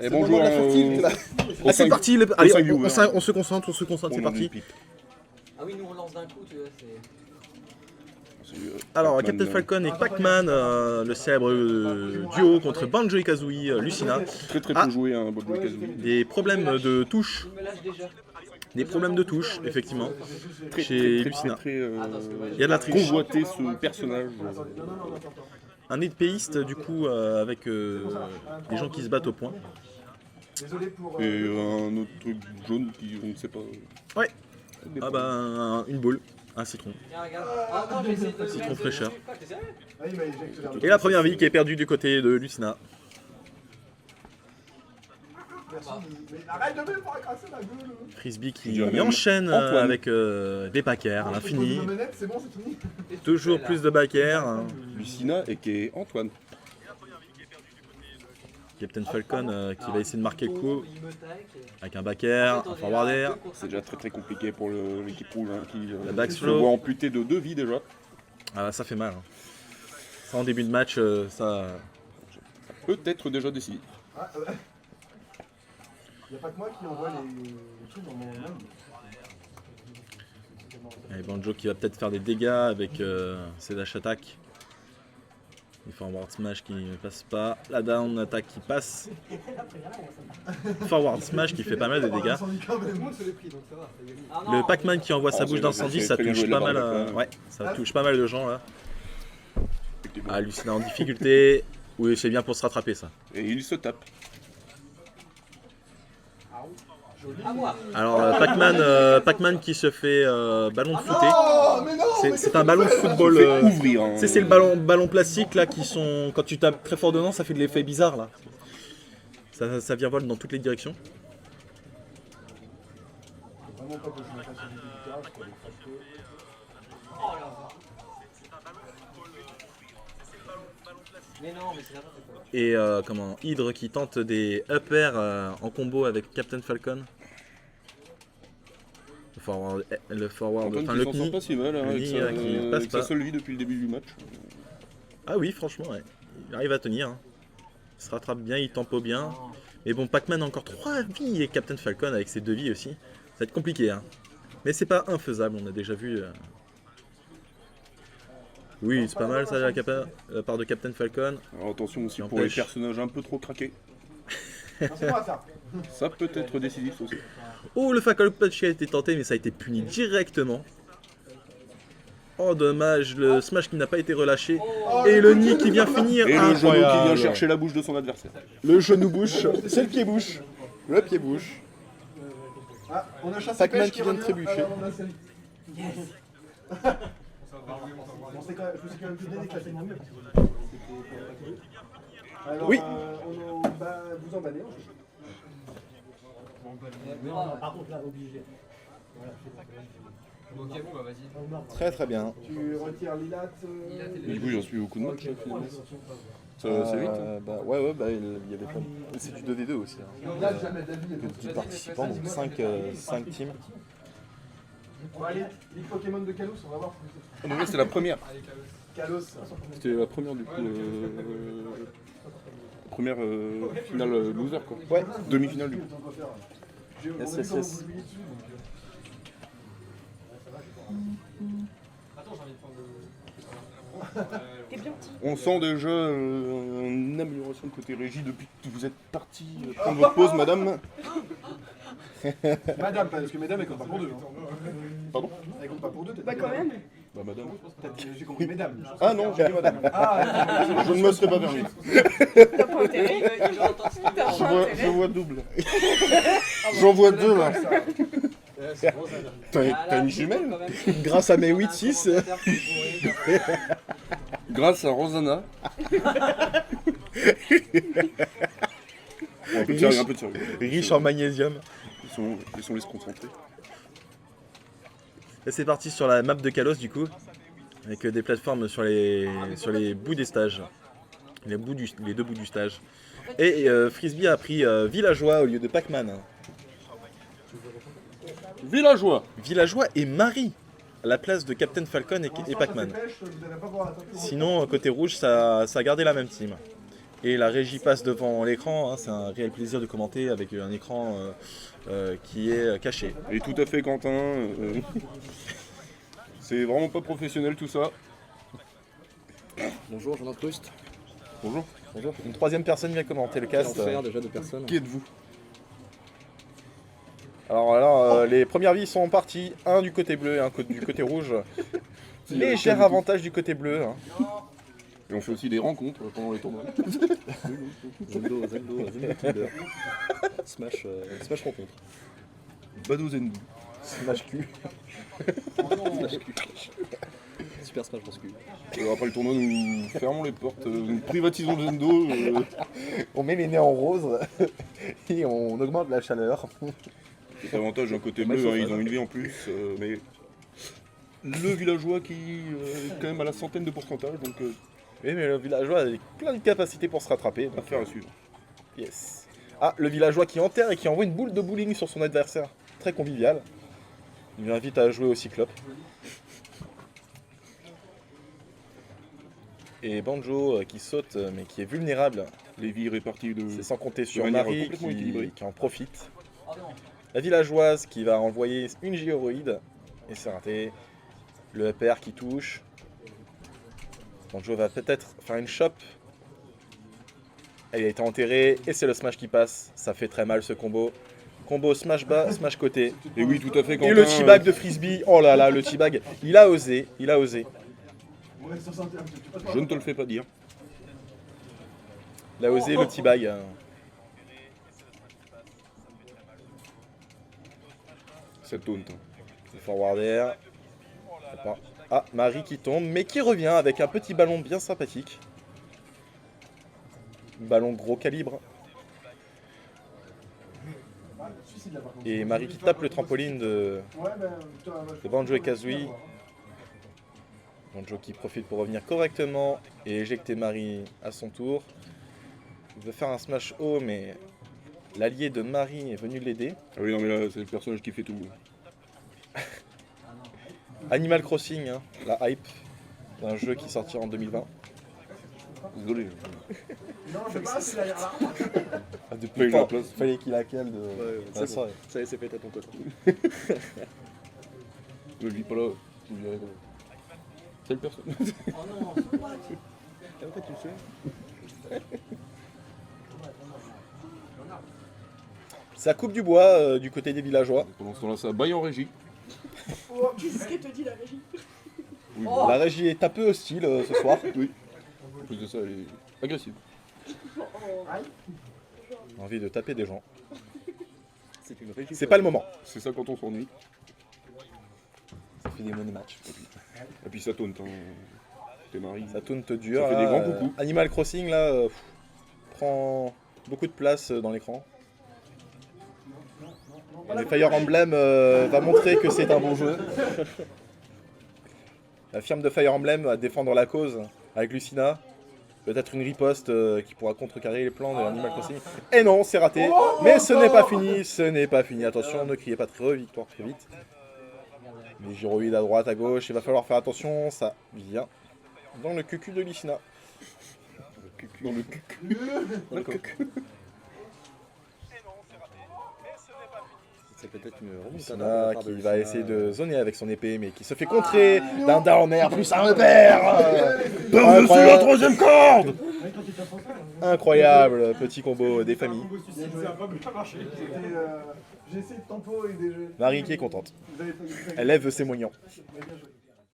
Et bonjour, Ah, c'est parti, allez, cinq viewers. on se concentre, c'est parti. Ah oui, nous on lance d'un coup, tu vois, c'est... Alors, Pac-Man, Captain Falcon et Pac-Man, le célèbre duo contre Banjo et Kazooie, Lucina. Très peu joué, hein, Bob Kazooie. Des problèmes de touche. Il me lâche déjà. Des problèmes de touche, effectivement, Très, chez Lucina. il y a de la triche. Convoité ce personnage. Un épéiste, du coup, avec des gens qui se battent au point. Et un autre truc jaune qui, on ne sait pas. Ouais. Ah bah, une boule, un citron. Tiens, regarde. Ah non, j'ai essayé de le Citron mettre fraîcheur. dessus. Quoi, t'es sérieux? Et la première vie qui est perdue du côté de Lucina. Arrête de me faire écraser la gueule. Frisbee Je dirais qui même enchaîne Antoine. avec des backers à l'infini. C'est bon, c'est fini. Toujours plus de backers. Lucina et qui est Antoine. Captain Falcon qui va essayer de marquer le coup Il me taille. avec un backer, un forwarder. C'est déjà très compliqué pour l'équipe rouge hein, qui La se backflow. voit amputé de 2 vies déjà. Ah, ça fait mal. Hein. Ça en début de match, ça. Peut-être déjà décidé. Il n'y a pas que moi qui envoie les trucs dans mon mail. Et Banjo qui va peut-être faire des dégâts avec ses dash attack. Les forward smash qui ne passe pas. La down attack qui passe. Forward smash qui fait pas mal de dégâts. Ah non, Le Pac-Man qui envoie sa bouche d'incendie, ça très bien touche joué pas de la mal. part de Ouais, ça touche pas mal de gens là. Ah, Lucina en difficulté. Oui, c'est bien pour se rattraper ça. Et il se tape. à moi. Alors Pac-Man qui se fait ballon de footé. Oh, mais non. C'est un ballon de football. Ouvrir. Hein. C'est le ballon plastique là qui sont. Quand tu tapes très fort dedans, ça fait de l'effet bizarre là. Ça virevolte dans toutes les directions. Vraiment pas que je me fasse une guitare, je peux aller craquer. Oh là. Mais non, mais c'est n'importe quoi. Et Hydre qui tente des up air en combo avec Captain Falcon. Le forward, Antoine enfin qui le s'en sort knie. pas si mal, hein, Le avec, nid, sa, qui passe avec sa pas. seule vie depuis le début du match. Ah oui, franchement, ouais. Il arrive à tenir. Hein. Il se rattrape bien, il tempo bien. Mais bon, Pac-Man a encore 3 vies et Captain Falcon avec ses 2 vies aussi. Ça va être compliqué. Hein. Mais c'est pas infaisable, on a déjà vu. Oui, c'est pas mal ça la part de Captain Falcon. Alors attention aussi Qui pour les empêche. personnages un peu trop craqués. C'est moi ça. Ça peut être décisif aussi. Oh, le Falcon Punch qui a été tenté, mais ça a été puni directement. Oh, dommage, le smash qui n'a pas été relâché. Et le nid qui vient finir. Et le genou qui vient Incroyable. chercher la bouche de son adversaire. Le genou bouche, c'est le pied bouche. Le pied bouche. Ah, on a chassé Pac-Man Pêche qui vient de revient. trébucher. Alors, on a celle- Bon, c'est quand même- je me suis quand même bien éclaté mon mur. Alors, Oui. vous en bannez. Par contre, là, obligé. Ok, bon, bah vas-y. Très bien. Tu retires Lilat. Du coup, il reste plus beaucoup de matchs finalement. Ça c'est vite. Hein. Ouais, il y avait plein de... C'est du 2v2 aussi. Hein. Lilat, jamais d'avis. 10 participants, donc 5 teams. Bon, allez, les Pokémon de Kalos, on va voir. Ah, donc là, c'était la première. Kalos. C'était la première du coup. Première finale loser quoi. Ouais. Demi-finale du coup. Yes, yes, yes. On sent déjà une amélioration de côté régie depuis que vous êtes parti prendre votre pause, madame. Madame, parce que mesdames, elles comptent pas pour deux. Hein. Pardon? Elles comptent pas pour deux, Bah, quand même. Bah, madame. Peut-être que j'ai compris mesdames. Ah non, j'ai dit madame. Ah, Je ne me serais pas permis. T'as pas intérêt. Je vois double. J'en vois deux là. T'as une jumelle? Grâce à mes 8-6. Grâce à Rosanna. Un peu de sérieux, un peu de sérieux. Riche en magnésium. Laissons-les se concentrer. Et c'est parti sur la map de Kalos du coup. Avec des plateformes sur les bouts des stages. Les deux bouts du stage. Et Frisbee a pris Villageois au lieu de Pac-Man. Villageois. Villageois et Marie à la place de Captain Falcon et Pac-Man. Sinon, côté rouge, ça a gardé la même team. Et la régie passe devant l'écran, hein, c'est un réel plaisir de commenter avec un écran qui est caché. Et tout à fait Quentin. C'est vraiment pas professionnel tout ça. Bonjour, j'en incruste. Bonjour. Bonjour. Une troisième personne vient commenter le Quel cast. enfer déjà de personnes. Qui êtes-vous? Alors, les premières vies sont parties, un du côté bleu et un du côté rouge. Léger avantage du côté bleu. Hein. Et on fait aussi des rencontres pendant les tournois. Zendo Tinder. Smash rencontre. Bado Zendou. Smash cul. Super Smash Bros. Cul. Après le tournoi, nous fermons les portes, nous privatisons le Zendo. On met les nez en rose et on augmente la chaleur. C'est l'avantage d'un côté bleu, hein, ils ont une vie en plus. Mais le villageois qui est quand même à la centaine de pourcentage, donc Oui, mais le villageois a plein de capacités pour se rattraper. Donc, affaire à suivre. yes. Ah, le villageois qui enterre et qui envoie une boule de bowling sur son adversaire. Très convivial. Il lui invite à jouer au cyclope. Et Banjo qui saute mais qui est vulnérable. Les vies réparties de. C'est sans compter sur manière Marie complètement équilibrée. qui en profite. Oh non. La villageoise qui va envoyer une gyroïde. Et c'est raté. Le père qui touche. Banjo va peut-être faire une chope. Elle a été enterrée et c'est le smash qui passe. Ça fait très mal ce combo. Combo smash bas, smash côté. Et oui, tout à fait Quentin. Et le T-bag de frisbee. Oh là là, le T-bag. Il a osé. Il a osé. Je ne te le fais pas dire. Il a osé le T-bag. Cette taunt. Le forward air. Ah, Marie qui tombe, mais qui revient avec un petit ballon bien sympathique. Ballon gros calibre. Et Marie qui tape le trampoline de Banjo et Kazooie. Banjo qui profite pour revenir correctement et éjecter Marie à son tour. Il veut faire un smash haut, mais l'allié de Marie est venu l'aider. Ah oui, non, mais là, c'est le personnage qui fait tout. Animal Crossing, hein, la hype d'un jeu qui sortira en 2020. Désolé. Non, je sais pas, c'est derrière là. Ah, depuis Fallait le que je la temps, place. fallait qu'il la cale de C'est la bon. soirée. Ça y est, c'est fait à ton côté. Ne le vis pas là. Je vous dirai. C'est le personnage. Oh non. En fait, tu le sais. Ça coupe du bois du côté des villageois. Pendant ce temps-là, ça baille en régie. Oh, qu'est-ce qu'elle te dit la régie? Oui, Oh. La régie est un peu hostile ce soir. oui. En plus de ça, elle est agressive. J'ai envie de taper des gens. C'est une régie. C'est pas le moment. C'est ça quand on s'ennuie. Ça fait des money match. Et puis ça taunt. Hein. T'es mari. Ça tourne dur. Ça fait là, des grands coucous. Animal Crossing là prend beaucoup de place dans l'écran. Et Fire Emblem va montrer que c'est un bon jeu. La firme de Fire Emblem va défendre la cause avec Lucina. Peut-être une riposte qui pourra contrecarrer les plans de Animal Crossing. Et non, c'est raté. Mais ce n'est pas fini, ce n'est pas fini. Attention, ne criez pas très victoire très vite. Les gyroïdes à droite, à gauche, il va falloir faire attention. Ça vient dans le cucu de Lucina. Dans le cul. D'accord. C'est peut-être une remontada. Lucina qui va essayer de zoner avec son épée, mais qui se fait contrer d'un down air plus un repère. Par-dessus la troisième corde. Incroyable petit combo des familles. Ça a pas bien marché. J'ai essayé de tempo et des jeux. Marie qui est contente. Vous avez pas Elle lève ses moignons. Bien joué.